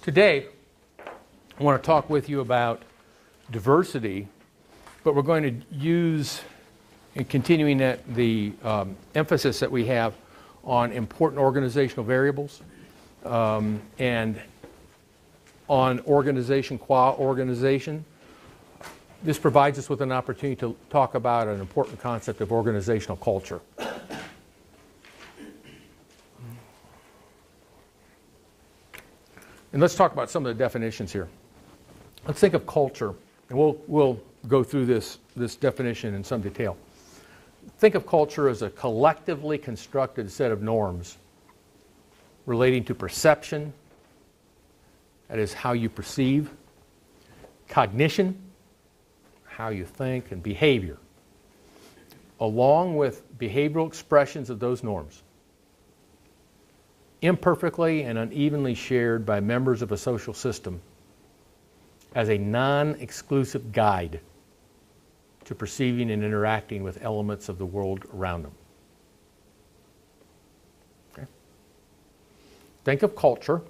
Today, I want to talk with you about diversity, but we're going to use, in continuing the emphasis that we have on important organizational variables and on organization qua organization. This provides us with an opportunity to talk about an important concept of organizational culture. And let's talk about some of the definitions here. Let's think of culture, and we'll go through this definition in some detail. Think of culture as a collectively constructed set of norms relating to perception, that is how you perceive, cognition, how you think, and behavior, along with behavioral expressions of those norms, imperfectly and unevenly shared by members of a social system as a non-exclusive guide to perceiving and interacting with elements of the world around them. Okay? Think of culture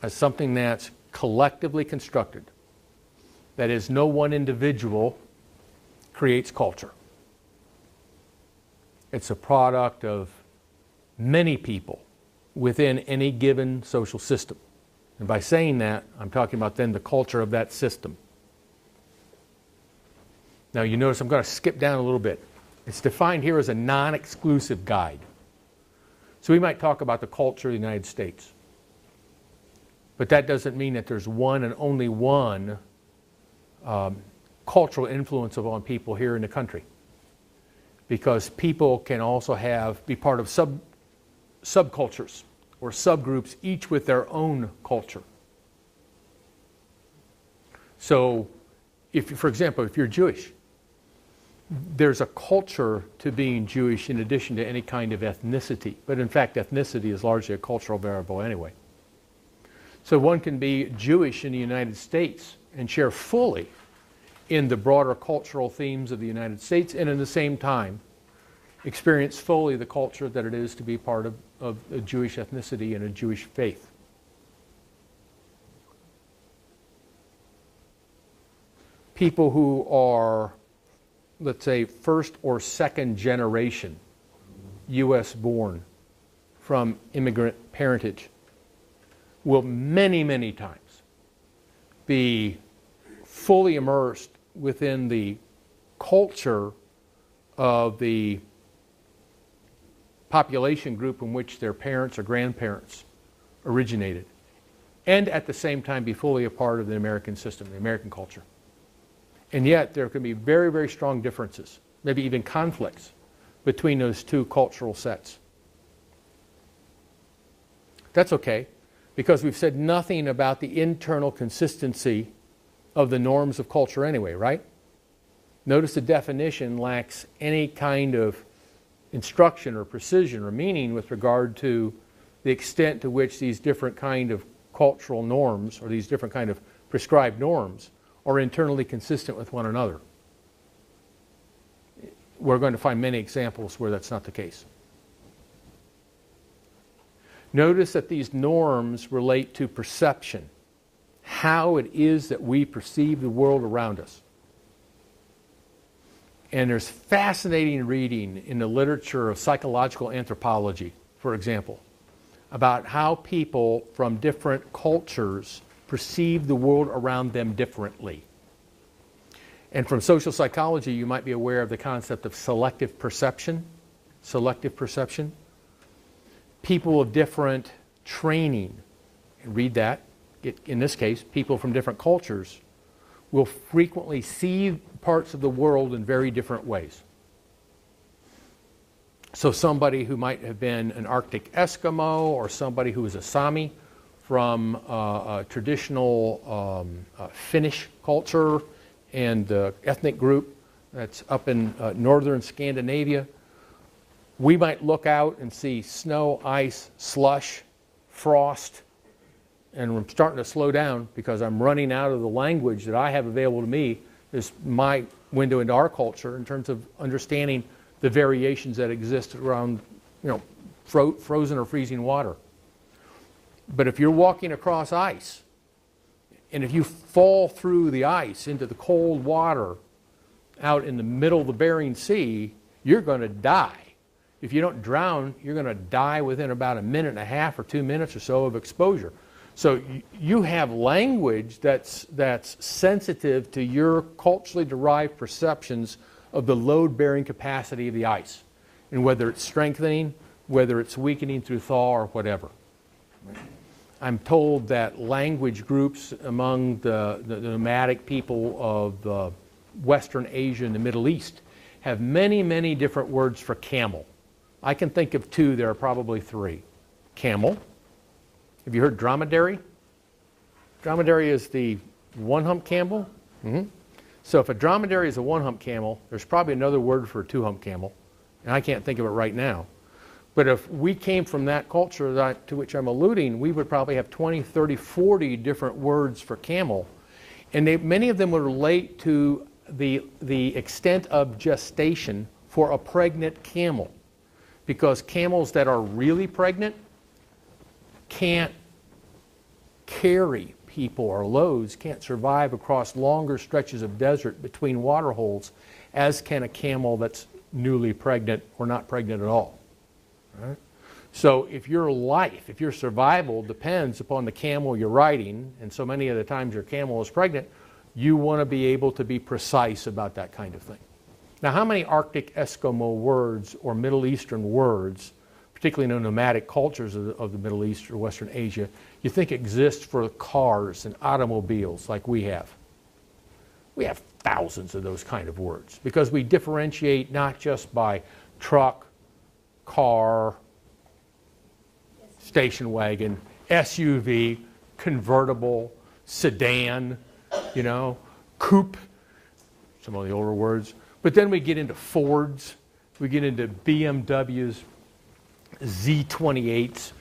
as something that's collectively constructed. That is, no one individual creates culture. It's a product of many people within any given social system. And by saying that, I'm talking about then the culture of that system. Now you notice I'm going to skip down a little bit. It's defined here as a non-exclusive guide. So we might talk about the culture of the United States. But that doesn't mean that there's one and only one cultural influence upon people here in the country. Because people can also be part of subcultures or subgroups, each with their own culture. So, for example, if you're Jewish, there's a culture to being Jewish in addition to any kind of ethnicity. But in fact, ethnicity is largely a cultural variable anyway. So one can be Jewish in the United States and share fully in the broader cultural themes of the United States, and at the same time experience fully the culture that it is to be part of a Jewish ethnicity and a Jewish faith. People who are, let's say, first or second generation U.S. born from immigrant parentage will many, many times be fully immersed within the culture of the population group in which their parents or grandparents originated, and at the same time be fully a part of the American system, the American culture. And yet there can be very, very strong differences, maybe even conflicts, between those two cultural sets. That's okay, because we've said nothing about the internal consistency of the norms of culture anyway, right? Notice the definition lacks any kind of instruction or precision or meaning with regard to the extent to which these different kind of cultural norms or these different kind of prescribed norms are internally consistent with one another. We're going to find many examples where that's not the case. Notice that these norms relate to perception, how it is that we perceive the world around us. And there's fascinating reading in the literature of psychological anthropology, for example, about how people from different cultures perceive the world around them differently. And from social psychology, you might be aware of the concept of selective perception. Selective perception. People of different training, and read that, in this case, people from different cultures will frequently see parts of the world in very different ways. So somebody who might have been an Arctic Eskimo or somebody who is a Sami from a traditional Finnish culture and ethnic group that's up in northern Scandinavia, we might look out and see snow, ice, slush, frost, and I'm starting to slow down because I'm running out of the language that I have available to me, is my window into our culture in terms of understanding the variations that exist around, frozen or freezing water. But if you're walking across ice, and if you fall through the ice into the cold water out in the middle of the Bering Sea, you're going to die. If you don't drown, you're going to die within about a minute and a half or 2 minutes or so of exposure. So you have language that's sensitive to your culturally derived perceptions of the load-bearing capacity of the ice, and whether it's strengthening, whether it's weakening through thaw or whatever. I'm told that language groups among the nomadic people of Western Asia and the Middle East have many, many different words for camel. I can think of two, there are probably three. Camel. Have you heard dromedary? Dromedary is the one-hump camel. So if a dromedary is a one-hump camel, there's probably another word for a two-hump camel, and I can't think of it right now. But if we came from that culture to which I'm alluding, we would probably have 20, 30, 40 different words for camel. And many of them would relate to the extent of gestation for a pregnant camel. Because camels that are really pregnant can't carry people or loads, can't survive across longer stretches of desert between water holes as can a camel that's newly pregnant or not pregnant at all. Right? So if your life, if your survival depends upon the camel you're riding, and so many of the times your camel is pregnant, you want to be able to be precise about that kind of thing. Now, how many Arctic Eskimo words or Middle Eastern words, particularly in the nomadic cultures of the Middle East or Western Asia, you think exist for cars and automobiles like we have? We have thousands of those kind of words because we differentiate not just by truck, car, station wagon, SUV, convertible, sedan, coupe, some of the older words. But then we get into Fords, we get into BMWs, Z28s.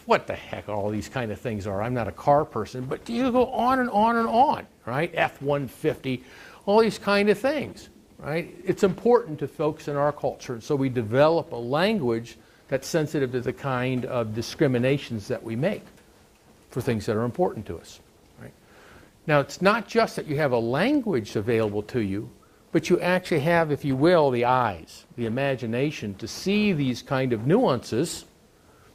What the heck all these kind of things are. I'm not a car person, but you go on and on and on, right? F-150, all these kind of things, right? It's important to folks in our culture, so we develop a language that's sensitive to the kind of discriminations that we make for things that are important to us, right? Now, it's not just that you have a language available to you, but you actually have, if you will, the eyes, the imagination to see these kind of nuances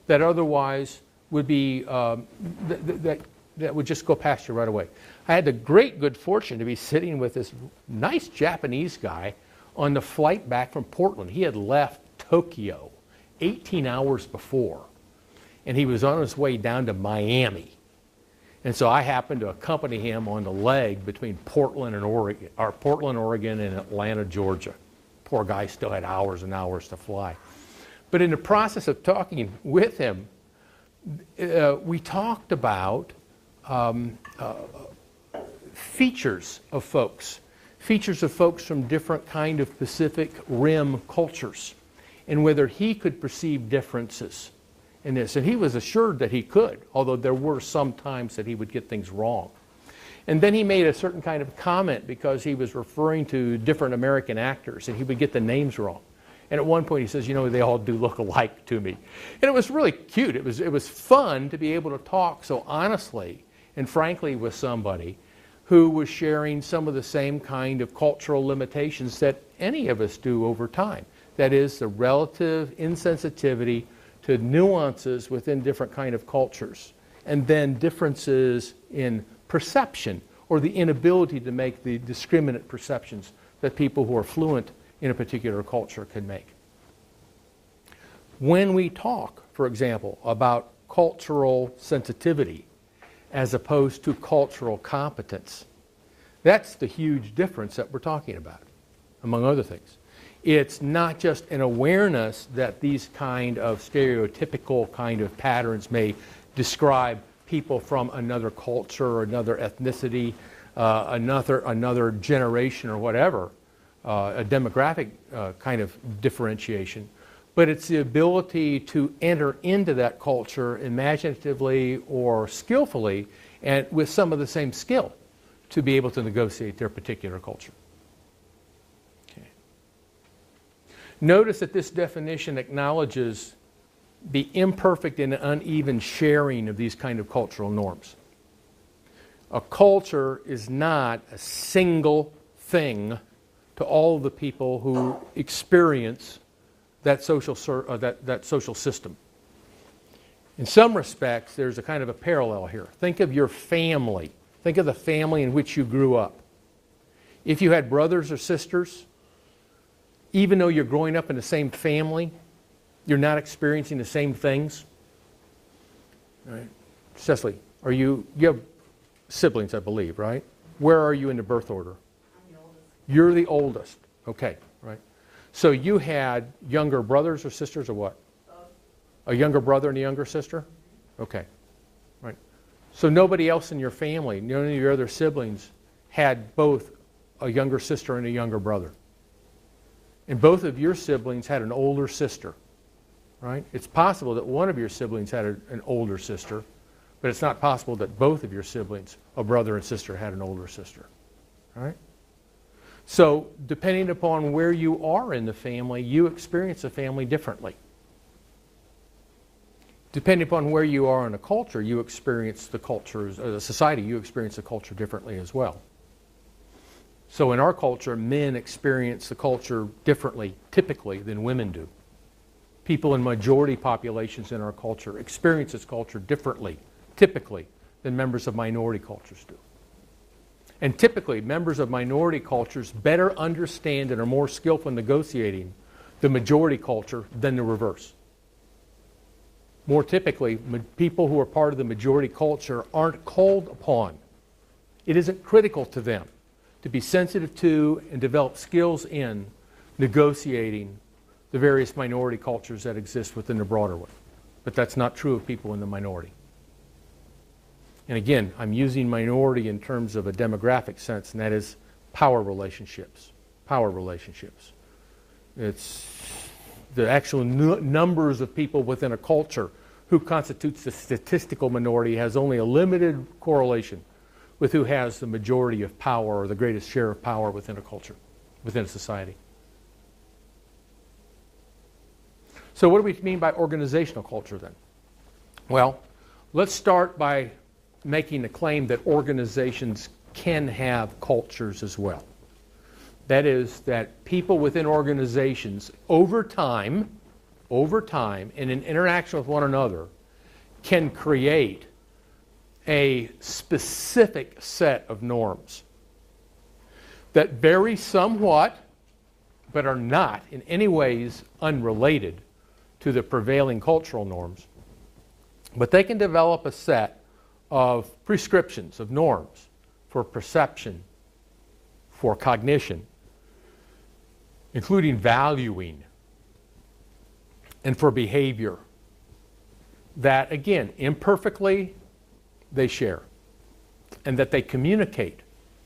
that otherwise would be, that would just go past you right away. I had the great good fortune to be sitting with this nice Japanese guy on the flight back from Portland. He had left Tokyo 18 hours before, and he was on his way down to Miami. And so I happened to accompany him on the leg between Portland, Oregon and Atlanta, Georgia. Poor guy still had hours and hours to fly. But in the process of talking with him, we talked about features of folks from different kind of Pacific Rim cultures, and whether he could perceive differences in this. And he was assured that he could, although there were some times that he would get things wrong. And then he made a certain kind of comment because he was referring to different American actors, and he would get the names wrong. And at one point he says, they all do look alike to me. And it was really cute. It was fun to be able to talk so honestly and frankly with somebody who was sharing some of the same kind of cultural limitations that any of us do over time. That is, the relative insensitivity to nuances within different kind of cultures, and then differences in perception or the inability to make the discriminate perceptions that people who are fluent in a particular culture can make. When we talk, for example, about cultural sensitivity as opposed to cultural competence, that's the huge difference that we're talking about, among other things. It's not just an awareness that these kind of stereotypical kind of patterns may describe people from another culture or another ethnicity, another generation or whatever, a demographic kind of differentiation, but it's the ability to enter into that culture imaginatively or skillfully and with some of the same skill to be able to negotiate their particular culture. Notice that this definition acknowledges the imperfect and uneven sharing of these kind of cultural norms. A culture is not a single thing to all of the people who experience that social system. In some respects, there's a kind of a parallel here. Think of your family. Think of the family in which you grew up. If you had brothers or sisters, even though you're growing up in the same family, you're not experiencing the same things. All right. Cecily, you have siblings, I believe, right? Where are you in the birth order? I'm the oldest. You're the oldest. Okay, right. So you had younger brothers or sisters or what? A younger brother and a younger sister? Okay, right. So nobody else in your family, none of your other siblings, had both a younger sister and a younger brother. And both of your siblings had an older sister, right? It's possible that one of your siblings had an older sister, but it's not possible that both of your siblings, a brother and sister, had an older sister, right? So depending upon where you are in the family, you experience the family differently. Depending upon where you are in a culture, you experience the cultures, the society, you experience the culture differently as well. So in our culture, men experience the culture differently, typically, than women do. People in majority populations in our culture experience this culture differently, typically, than members of minority cultures do. And typically, members of minority cultures better understand and are more skillful in negotiating the majority culture than the reverse. More typically, people who are part of the majority culture aren't called upon. It isn't critical to them to be sensitive to and develop skills in negotiating the various minority cultures that exist within the broader one. But that's not true of people in the minority. And again, I'm using minority in terms of a demographic sense, and that is power relationships. Power relationships. It's the actual numbers of people within a culture who constitutes the statistical minority has only a limited correlation with who has the majority of power or the greatest share of power within a culture, within a society. So what do we mean by organizational culture then? Well, let's start by making the claim that organizations can have cultures as well. That is, that people within organizations over time, and in interaction with one another, can create a specific set of norms that vary somewhat, but are not in any ways unrelated to the prevailing cultural norms. But they can develop a set of prescriptions, of norms, for perception, for cognition, including valuing, and for behavior, that, again, imperfectly, they share, and that they communicate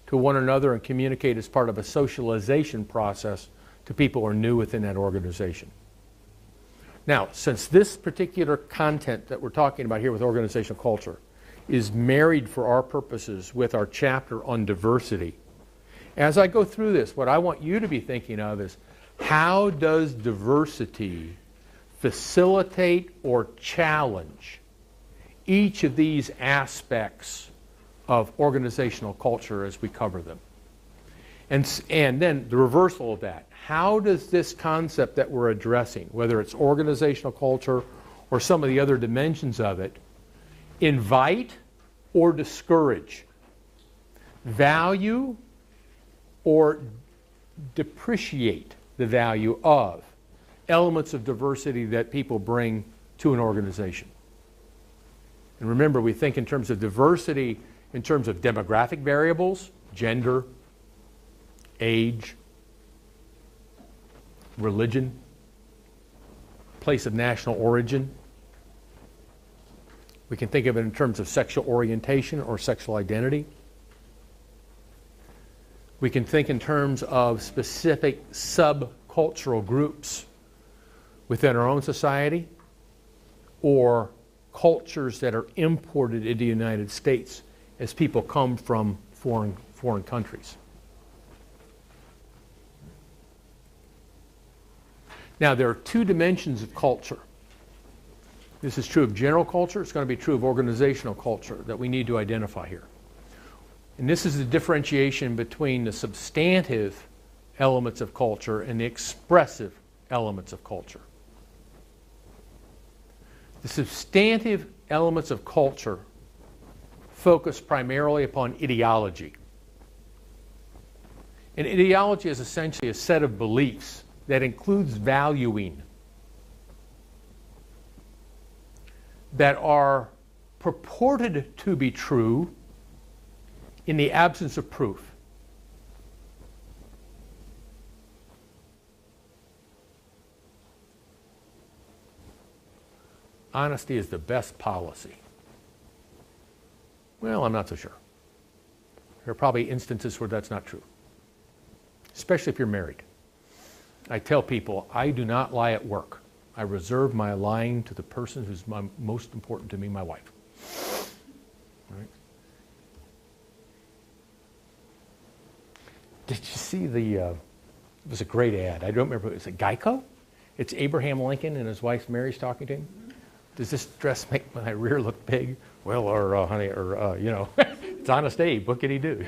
to one another and communicate as part of a socialization process to people who are new within that organization. Now, since this particular content that we're talking about here with organizational culture is married for our purposes with our chapter on diversity, as I go through this, what I want you to be thinking of is, how does diversity facilitate or challenge each of these aspects of organizational culture as we cover them? And then the reversal of that. How does this concept that we're addressing, whether it's organizational culture or some of the other dimensions of it, invite or discourage, value or depreciate the value of elements of diversity that people bring to an organization? And remember, we think in terms of diversity, in terms of demographic variables, gender, age, religion, place of national origin. We can think of it in terms of sexual orientation or sexual identity. We can think in terms of specific subcultural groups within our own society, or cultures that are imported into the United States as people come from foreign countries. Now, there are two dimensions of culture This is true of general culture. It's going to be true of organizational culture that we need to identify here. And this is the differentiation between the substantive elements of culture and the expressive elements of culture. The substantive elements of culture focus primarily upon ideology. And ideology is essentially a set of beliefs that includes valuing that are purported to be true in the absence of proof. Honesty is the best policy. Well, I'm not so sure. There are probably instances where that's not true, especially if you're married. I tell people, I do not lie at work. I reserve my lying to the person who's most important to me, my wife. Right? Did you see it was a great ad. I don't remember, is it Geico? It's Abraham Lincoln and his wife Mary's talking to him. Does this dress make my rear look big? Well, or honey, or you know, it's Honest Abe. What can he do?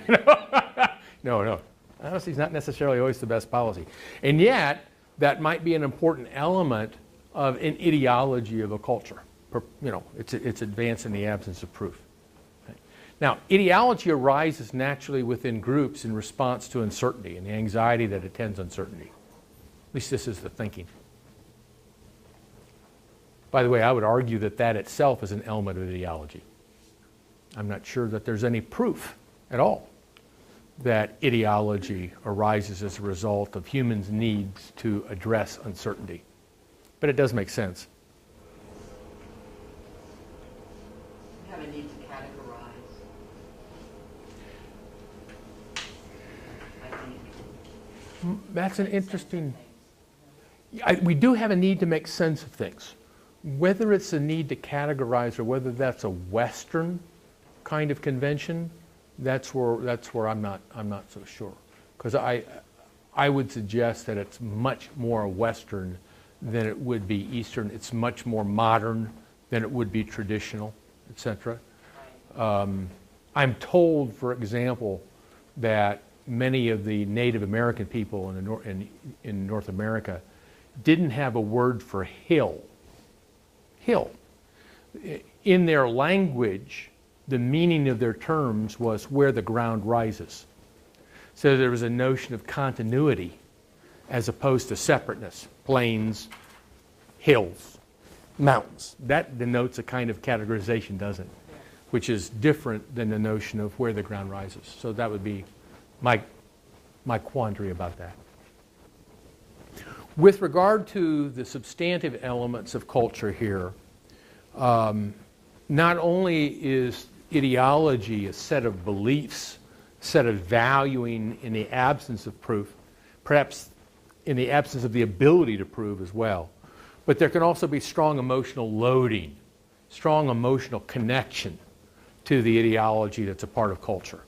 No. Honesty's not necessarily always the best policy. And yet, that might be an important element of an ideology of a culture. You know, it's advanced in the absence of proof. Okay. Now, ideology arises naturally within groups in response to uncertainty and the anxiety that attends uncertainty. At least this is the thinking. By the way, I would argue that that itself is an element of ideology. I'm not sure that there's any proof at all that ideology arises as a result of humans' needs to address uncertainty. But it does make sense. We have a need to categorize, I think. That's an interesting... we do have a need to make sense of things. Whether it's a need to categorize or whether that's a Western kind of convention, that's where I'm not so sure. Because I would suggest that it's much more Western than it would be Eastern. It's much more modern than it would be traditional, etc. I'm told, for example, that many of the Native American people in North America didn't have a word for hill. Hill. In their language, the meaning of their terms was where the ground rises. So there was a notion of continuity as opposed to separateness. Plains, hills, mountains. That denotes a kind of categorization, doesn't it? Which is different than the notion of where the ground rises. So that would be my quandary about that. With regard to the substantive elements of culture here, not only is ideology a set of beliefs, a set of valuing in the absence of proof, perhaps in the absence of the ability to prove as well, but there can also be strong emotional loading, strong emotional connection to the ideology that's a part of culture.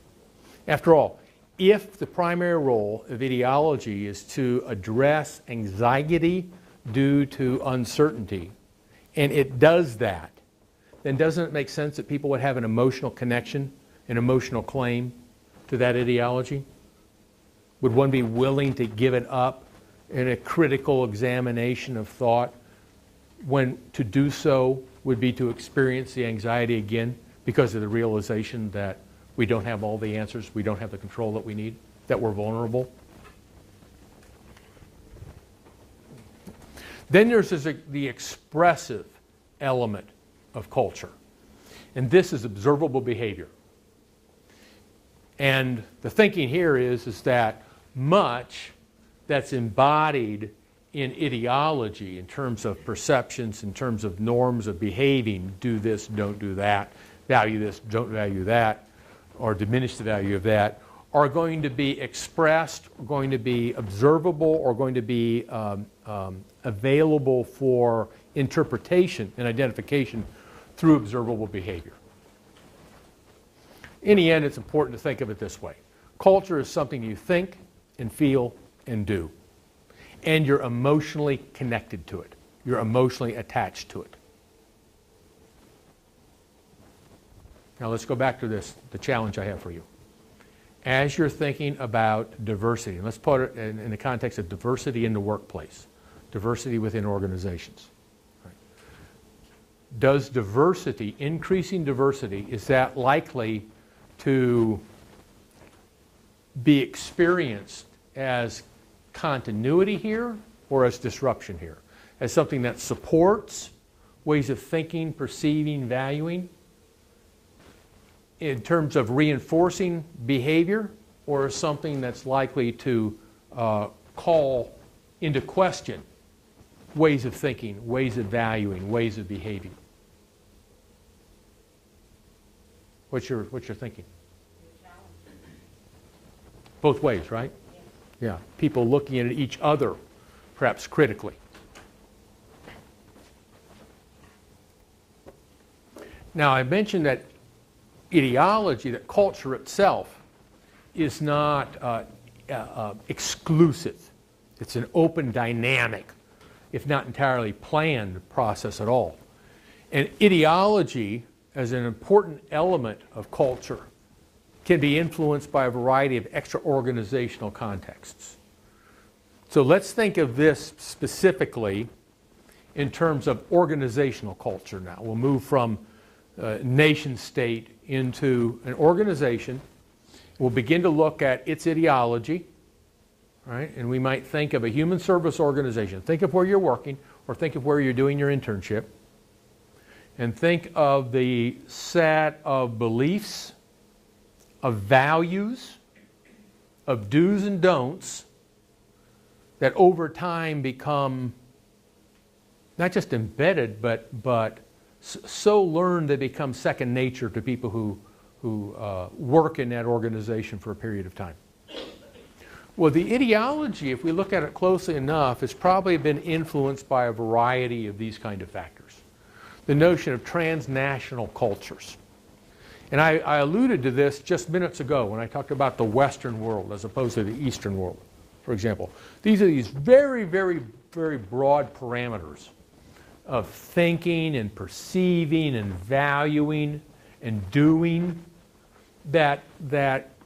After all, if the primary role of ideology is to address anxiety due to uncertainty, and it does that, then doesn't it make sense that people would have an emotional connection, an emotional claim to that ideology? Would one be willing to give it up in a critical examination of thought when to do so would be to experience the anxiety again because of the realization that we don't have all the answers, we don't have the control that we need, that we're vulnerable? Then there's the expressive element of culture. And this is observable behavior. And the thinking here is that much that's embodied in ideology in terms of perceptions, in terms of norms of behaving, do this, don't do that, value this, don't value that, or diminish the value of that, are going to be expressed, going to be observable, or going to be available for interpretation and identification through observable behavior. In the end, it's important to think of it this way. Culture is something you think and feel and do. And you're emotionally connected to it. You're emotionally attached to it. Now let's go back to this, the challenge I have for you. As you're thinking about diversity, and let's put it in the context of diversity in the workplace, diversity within organizations. Right? Does diversity, increasing diversity, is that likely to be experienced as continuity here or as disruption here? As something that supports ways of thinking, perceiving, valuing in terms of reinforcing behavior, or as something that's likely to call into question ways of thinking, ways of valuing, ways of behaving? What's your thinking? Both ways, right? Yeah. People looking at each other, perhaps critically. Now, I mentioned that ideology, that culture itself, is not exclusive. It's an open, dynamic, if not entirely planned process at all. And ideology, as an important element of culture, can be influenced by a variety of extra-organizational contexts. So let's think of this specifically in terms of organizational culture now. We'll move from nation state into an organization. We'll begin to look at its ideology, right? And we might think of a human service organization. Think of where you're working, or think of where you're doing your internship. And think of the set of beliefs, of values, of do's and don'ts that over time become not just embedded, but so learned they become second nature to people who work in that organization for a period of time. Well, the ideology, if we look at it closely enough, has probably been influenced by a variety of these kind of factors. The notion of transnational cultures. And I alluded to this just minutes ago when I talked about the Western world as opposed to the Eastern world, for example. These are these very, very, very broad parameters of thinking and perceiving and valuing and doing that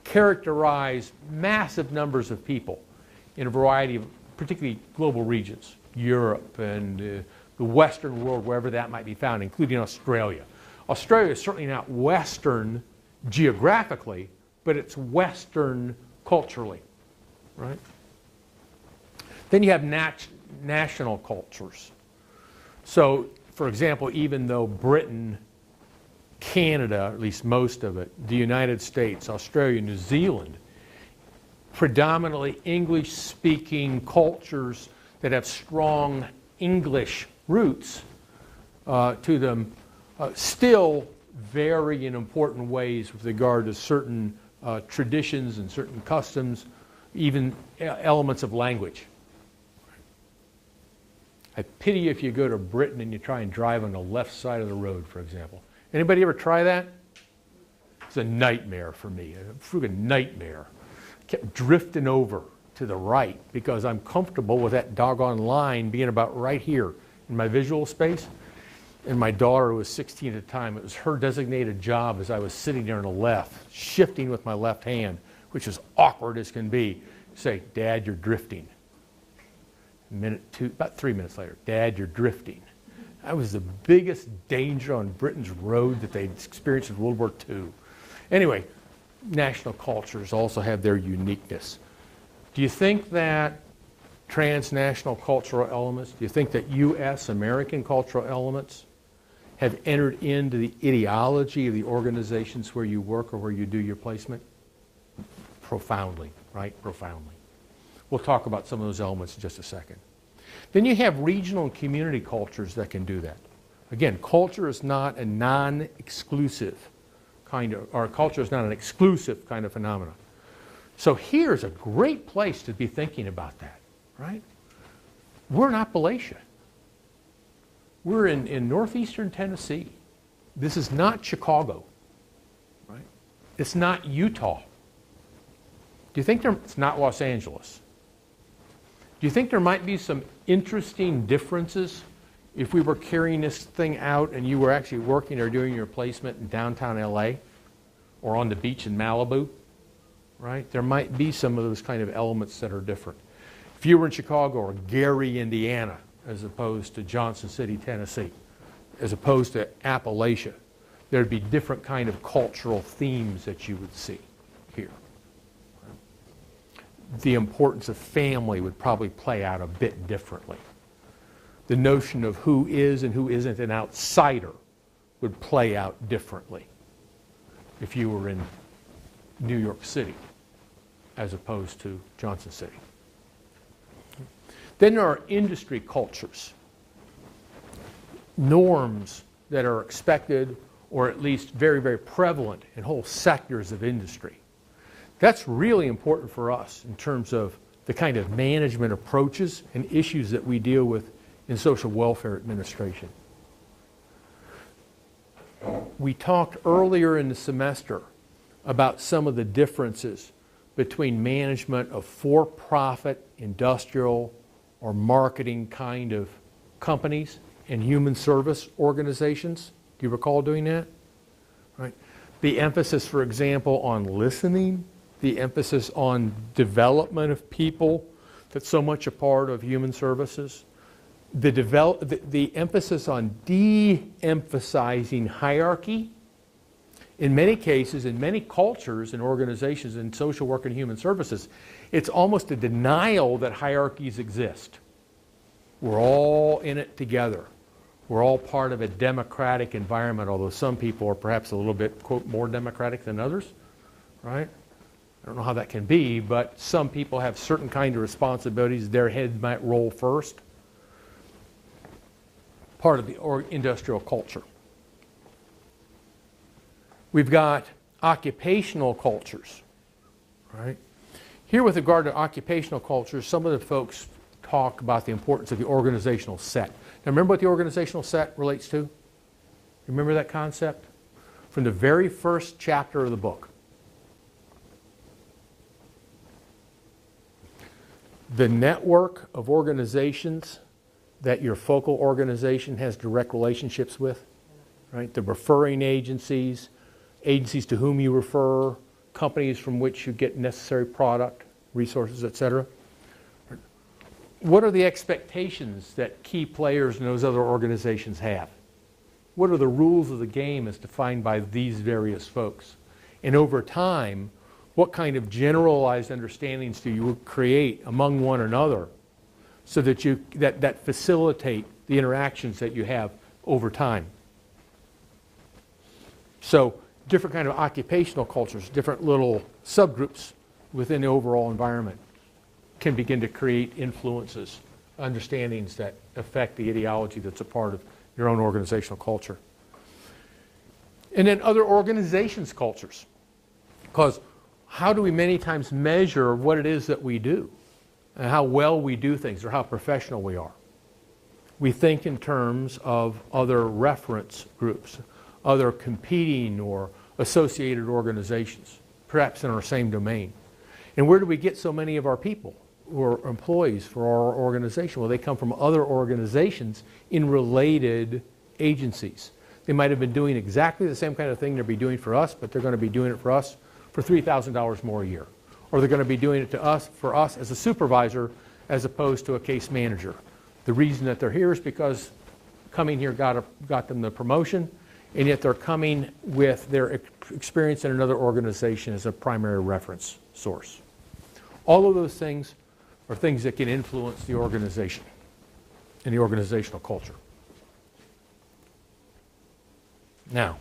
characterize massive numbers of people in a variety of particularly global regions, Europe and the Western world, wherever that might be found, including Australia. Australia is certainly not Western geographically, but it's Western culturally, right? Then you have national cultures. So, for example, even though Britain, Canada, at least most of it, the United States, Australia, New Zealand, predominantly English-speaking cultures that have strong English roots to them, still vary in important ways with regard to certain traditions and certain customs, even elements of language. I pity if you go to Britain and you try and drive on the left side of the road, for example. Anybody ever try that? It's a nightmare for me, a friggin' nightmare. I kept drifting over to the right because I'm comfortable with that doggone line being about right here in my visual space. And my daughter, who was 16 at the time, it was her designated job as I was sitting there on the left, shifting with my left hand, which was awkward as can be, to say, "Dad, you're drifting." About 3 minutes later, "Dad, you're drifting." That was the biggest danger on Britain's road that they'd experienced in World War II. Anyway, national cultures also have their uniqueness. Do you think that transnational cultural elements, do you think that U.S. American cultural elements have entered into the ideology of the organizations where you work or where you do your placement? Profoundly, right? Profoundly. We'll talk about some of those elements in just a second. Then you have regional and community cultures that can do that. Again, culture is not a non-exclusive kind of, or culture is not an exclusive kind of phenomenon. So here's a great place to be thinking about that, right? We're in Appalachia. We're in northeastern Tennessee. This is not Chicago, right? It's not Utah. Do you think it's not Los Angeles? Do you think there might be some interesting differences if we were carrying this thing out and you were actually working or doing your placement in downtown LA or on the beach in Malibu, right? There might be some of those kind of elements that are different. If you were in Chicago or Gary, Indiana, as opposed to Johnson City, Tennessee, as opposed to Appalachia, there'd be different kind of cultural themes that you would see here. The importance of family would probably play out a bit differently. The notion of who is and who isn't an outsider would play out differently if you were in New York City as opposed to Johnson City. Then there are industry cultures, norms that are expected or at least very, very prevalent in whole sectors of industry. That's really important for us in terms of the kind of management approaches and issues that we deal with in social welfare administration. We talked earlier in the semester about some of the differences between management of for-profit, industrial, or marketing kind of companies and human service organizations. Do you recall doing that? Right. The emphasis, for example, on listening, the emphasis on development of people, that's so much a part of human services. The emphasis on de-emphasizing hierarchy. In many cases, in many cultures and organizations in social work and human services, it's almost a denial that hierarchies exist. We're all in it together. We're all part of a democratic environment, although some people are perhaps a little bit, quote, more democratic than others, right? I don't know how that can be, but some people have certain kind of responsibilities. Their head might roll first. Part of the industrial culture. We've got occupational cultures, right? Here with regard to occupational cultures, some of the folks talk about the importance of the organizational set. Now remember what the organizational set relates to? Remember that concept? From the very first chapter of the book. The network of organizations that your focal organization has direct relationships with, right? The referring agencies, agencies to whom you refer, companies from which you get necessary product, resources, etc. What are the expectations that key players in those other organizations have? What are the rules of the game as defined by these various folks? And over time, what kind of generalized understandings do you create among one another so that that facilitate the interactions that you have over time? So different kind of occupational cultures, different little subgroups within the overall environment can begin to create influences, understandings that affect the ideology that's a part of your own organizational culture. And then other organizations' cultures. Because how do we many times measure what it is that we do and how well we do things or how professional we are? We think in terms of other reference groups, other competing or associated organizations, perhaps in our same domain. And where do we get so many of our people or employees for our organization? Well, they come from other organizations in related agencies. They might have been doing exactly the same kind of thing they'll be doing for us, but they're going to be doing it for us for $3,000 more a year. Or they're going to be doing it for us as a supervisor as opposed to a case manager. The reason that they're here is because coming here got them the promotion, and yet they're coming with their experience in another organization as a primary reference source. All of those things are things that can influence the organization and the organizational culture. Now,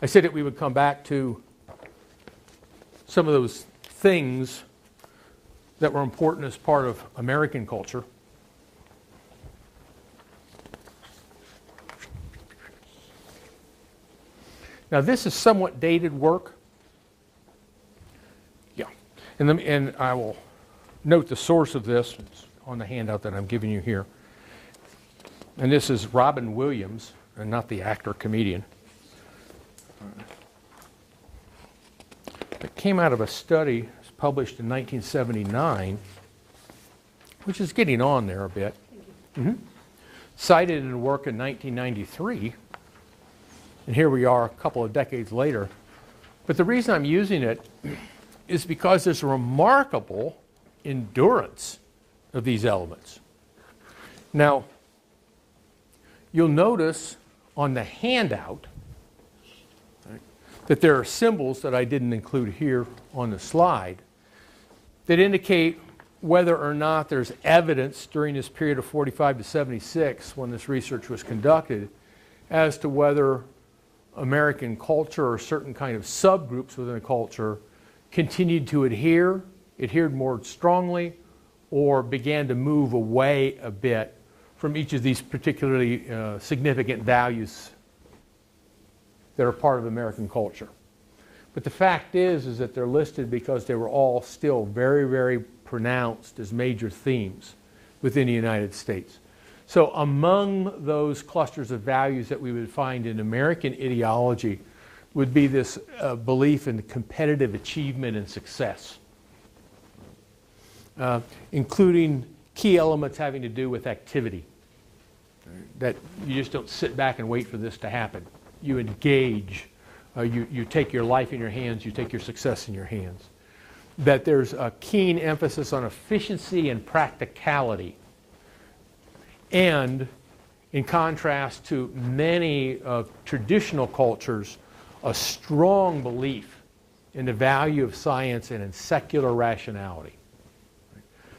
I said that we would come back to some of those things that were important as part of American culture. Now, this is somewhat dated work. Yeah. And I will note the source of this. It's on the handout that I'm giving you here. And this is Robin Williams, and not the actor-comedian. It came out of a study that was published in 1979, which is getting on there a bit. Mm-hmm. cited in a work in 1993, and here we are a couple of decades later. But the reason I'm using it is because there's a remarkable endurance of these elements. Now, you'll notice on the handout that there are symbols that I didn't include here on the slide that indicate whether or not there's evidence during this period of 45 to 76, when this research was conducted, as to whether American culture or certain kind of subgroups within a culture continued to adhered more strongly, or began to move away a bit from each of these particularly significant values that are part of American culture. But the fact is that they're listed because they were all still very, very pronounced as major themes within the United States. So among those clusters of values that we would find in American ideology would be this belief in competitive achievement and success, including key elements having to do with activity. That you just don't sit back and wait for this to happen. You engage. You take your life in your hands. You take your success in your hands. That there's a keen emphasis on efficiency and practicality. And in contrast to many traditional cultures, a strong belief in the value of science and in secular rationality.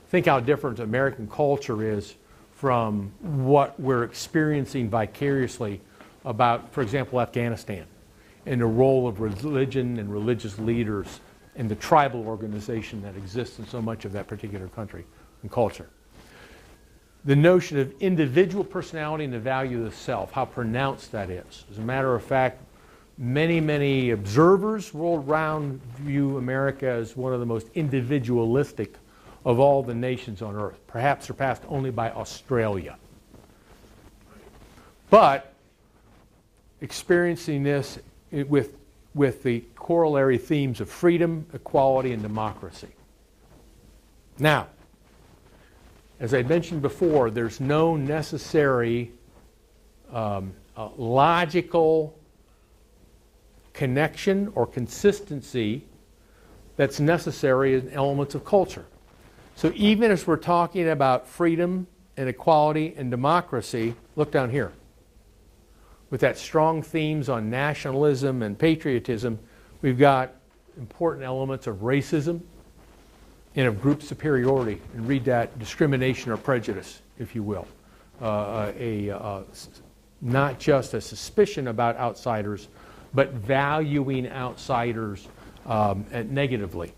Think how different American culture is from what we're experiencing vicariously about, for example, Afghanistan, and the role of religion and religious leaders and the tribal organization that exists in so much of that particular country and culture. The notion of individual personality and the value of the self, how pronounced that is. As a matter of fact, many, many observers world around view America as one of the most individualistic of all the nations on earth, perhaps surpassed only by Australia. But experiencing this with the corollary themes of freedom, equality, and democracy. Now, as I mentioned before, there's no necessary logical connection or consistency that's necessary in elements of culture. So even as we're talking about freedom and equality and democracy, look down here. With that strong themes on nationalism and patriotism, we've got important elements of racism and of group superiority. And read that, discrimination or prejudice, if you will. Not just a suspicion about outsiders, but valuing outsiders negatively.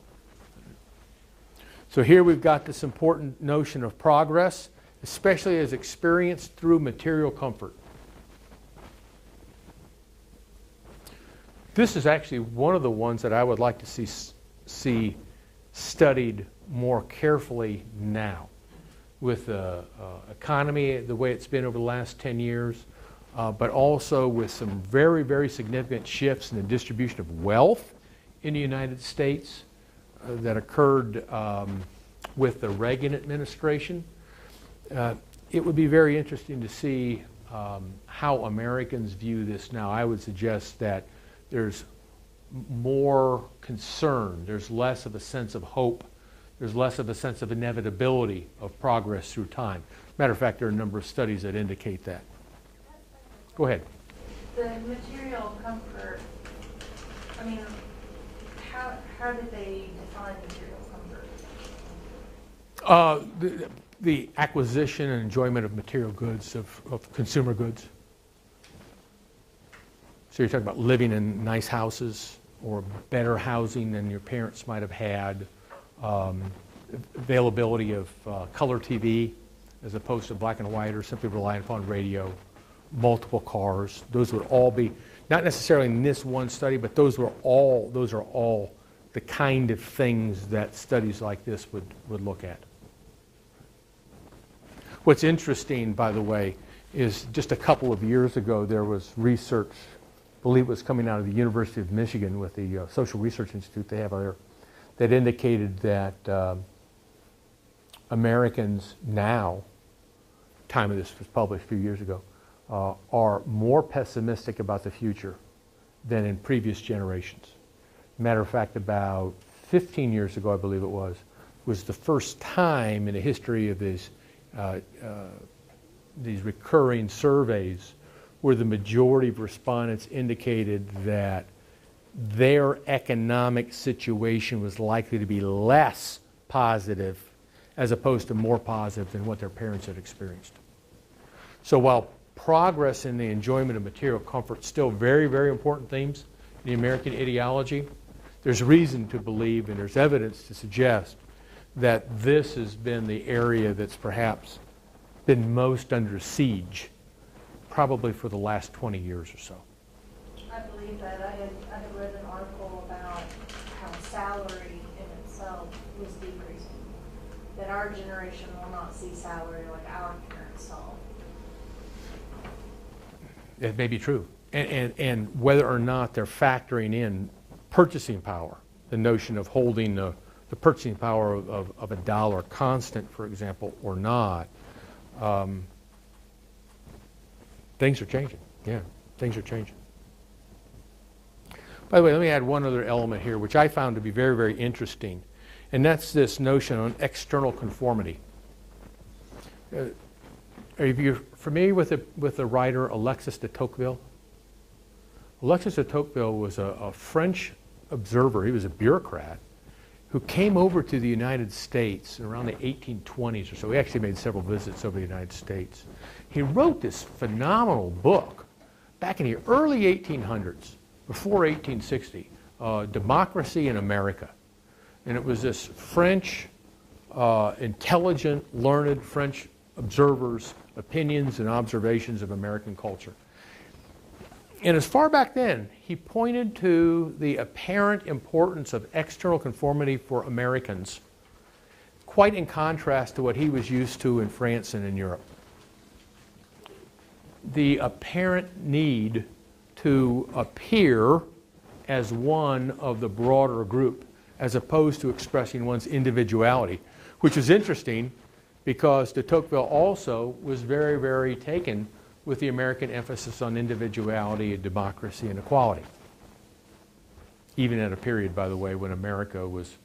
So here we've got this important notion of progress, especially as experienced through material comfort. This is actually one of the ones that I would like to see studied more carefully now, with the economy the way it's been over the last 10 years, but also with some very, very significant shifts in the distribution of wealth in the United States that occurred with the Reagan administration. It would be very interesting to see how Americans view this now. I would suggest that there's more concern, there's less of a sense of hope, there's less of a sense of inevitability of progress through time. Matter of fact, there are a number of studies that indicate that. Go ahead. The material comfort, I mean, how did they define material comfort? The acquisition and enjoyment of material goods, of consumer goods. So you're talking about living in nice houses or better housing than your parents might have had, availability of color TV as opposed to black and white or simply relying upon radio, multiple cars. Those would all be, not necessarily in this one study, but those are all the kind of things that studies like this would look at. What's interesting, by the way, is just a couple of years ago there was research, I believe it was coming out of the University of Michigan with the Social Research Institute they have there, that indicated that Americans now time of this was published a few years ago, are more pessimistic about the future than in previous generations. Matter of fact, about 15 years ago, I believe it was the first time in the history of these recurring surveys where the majority of respondents indicated that their economic situation was likely to be less positive as opposed to more positive than what their parents had experienced. So while progress in the enjoyment of material comfort still very, very important themes in the American ideology, there's reason to believe and there's evidence to suggest that this has been the area that's perhaps been most under siege, probably for the last 20 years or so. I believe that. I had read an article about how salary in itself was decreasing. That our generation will not see salary like our parents saw. It may be true. And whether or not they're factoring in purchasing power, the notion of holding the purchasing power of a dollar constant, for example, or not, things are changing. Yeah, things are changing. By the way, let me add one other element here, which I found to be very, very interesting, and that's this notion on external conformity. Are you familiar with the writer Alexis de Tocqueville? Alexis de Tocqueville was a French observer. He was a bureaucrat who came over to the United States around the 1820s or so. He actually made several visits over the United States. He wrote this phenomenal book back in the early 1800s, before 1860, Democracy in America. And it was this French, intelligent, learned French observers' opinions and observations of American culture. And as far back then, he pointed to the apparent importance of external conformity for Americans, quite in contrast to what he was used to in France and in Europe. The apparent need to appear as one of the broader group, as opposed to expressing one's individuality, which is interesting because de Tocqueville also was very, very taken with the American emphasis on individuality and democracy and equality. Even at a period, by the way, when America was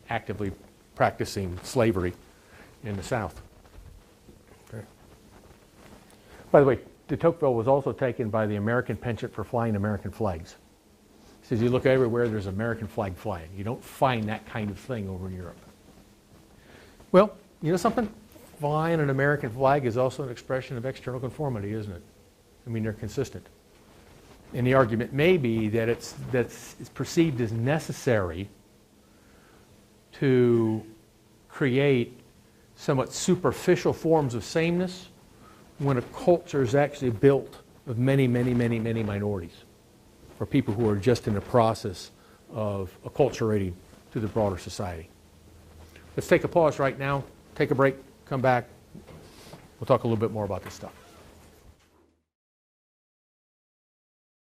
actively practicing slavery in the South. Okay. By the way, de Tocqueville was also taken by the American penchant for flying American flags. He says, you look everywhere, there's an American flag flying. You don't find that kind of thing over in Europe. Well, you know something? Flying an American flag is also an expression of external conformity, isn't it? I mean, they're consistent. And the argument may be that it's perceived as necessary to create somewhat superficial forms of sameness when a culture is actually built of many, many, many, many minorities, for people who are just in the process of acculturating to the broader society. Let's take a pause right now, take a break, come back. We'll talk a little bit more about this stuff.